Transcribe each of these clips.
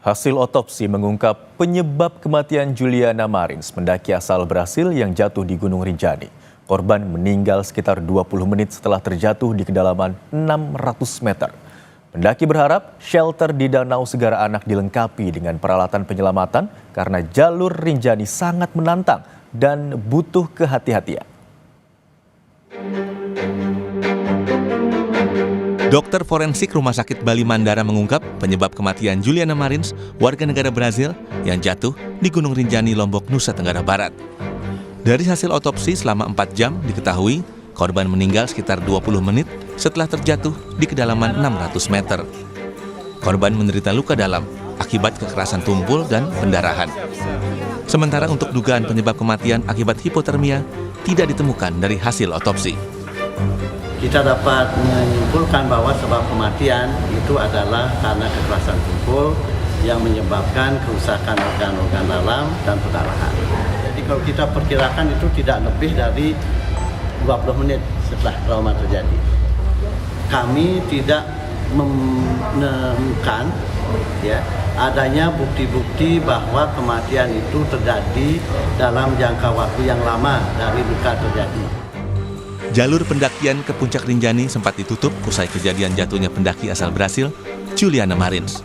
Hasil otopsi mengungkap penyebab kematian Juliana Marins, pendaki asal Brasil yang jatuh di Gunung Rinjani. Korban meninggal sekitar 20 menit setelah terjatuh di kedalaman 600 meter. Pendaki berharap shelter di Danau Segara Anak dilengkapi dengan peralatan penyelamatan karena jalur Rinjani sangat menantang dan butuh kehati-hatian. Dokter forensik Rumah Sakit Bali Mandara mengungkap penyebab kematian Juliana Marins, warga negara Brazil yang jatuh di Gunung Rinjani, Lombok, Nusa Tenggara Barat. Dari hasil otopsi selama 4 jam diketahui korban meninggal sekitar 20 menit setelah terjatuh di kedalaman 600 meter. Korban menderita luka dalam akibat kekerasan tumpul dan pendarahan. Sementara untuk dugaan penyebab kematian akibat hipotermia tidak ditemukan dari hasil otopsi. Kita dapat menyimpulkan bahwa sebab kematian itu adalah karena kekerasan tumpul yang menyebabkan kerusakan organ-organ dalam dan pendarahan. Jadi kalau kita perkirakan itu tidak lebih dari 20 menit setelah trauma terjadi. Kami tidak menemukan adanya bukti-bukti bahwa kematian itu terjadi dalam jangka waktu yang lama dari luka terjadi. Jalur pendakian ke puncak Rinjani sempat ditutup usai kejadian jatuhnya pendaki asal Brasil, Juliana Marins.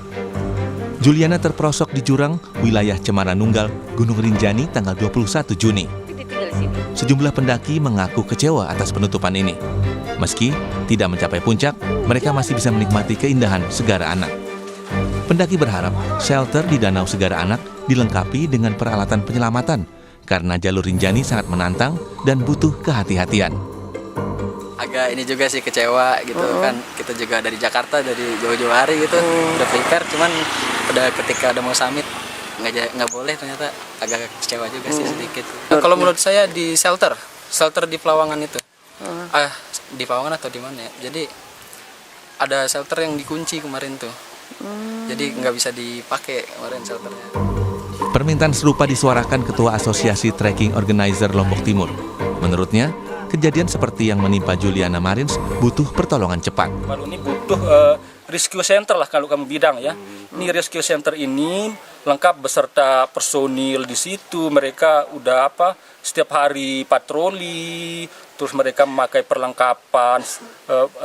Juliana terperosok di jurang wilayah Cemara Nunggal, Gunung Rinjani tanggal 21 Juni. Sejumlah pendaki mengaku kecewa atas penutupan ini. Meski tidak mencapai puncak, mereka masih bisa menikmati keindahan Segara Anak. Pendaki berharap shelter di Danau Segara Anak dilengkapi dengan peralatan penyelamatan karena jalur Rinjani sangat menantang dan butuh kehati-hatian. Agak ini juga sih kecewa gitu kan, kita juga dari Jakarta dari jauh-jauh hari gitu udah prepare, cuman udah ketika udah mau summit nggak boleh, ternyata agak kecewa juga sih sedikit. Kalau menurut saya di shelter di Pelawangan itu di Pelawangan atau di mana ya, jadi ada shelter yang dikunci kemarin tuh, jadi nggak bisa dipakai kemarin shelternya. Permintaan serupa disuarakan Ketua Asosiasi Trekking Organizer Lombok Timur. Menurutnya, kejadian seperti yang menimpa Juliana Marins butuh pertolongan cepat. Kalau ini butuh rescue center lah kalau kamu bidang ya. Ini rescue center ini lengkap beserta personil di situ. Mereka udah setiap hari patroli, terus mereka memakai perlengkapan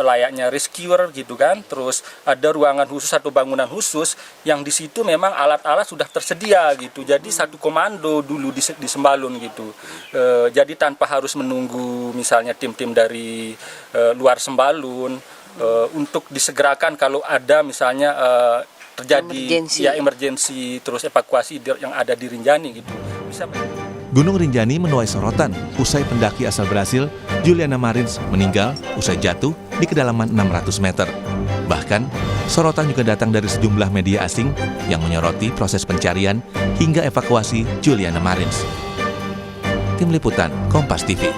layaknya rescuer gitu kan. Terus ada ruangan khusus atau bangunan khusus yang di situ memang alat-alat sudah tersedia gitu. Jadi satu komando dulu di Sembalun gitu. Jadi tanpa harus menunggu misalnya tim-tim dari luar Sembalun untuk disegerakan kalau ada misalnya terjadi emergensi terus evakuasi yang ada di Rinjani gitu. Bisa. Gunung Rinjani menuai sorotan usai pendaki asal Brasil, Juliana Marins, meninggal usai jatuh di kedalaman 600 meter. Bahkan, sorotan juga datang dari sejumlah media asing yang menyoroti proses pencarian hingga evakuasi Juliana Marins. Tim Liputan, Kompas TV.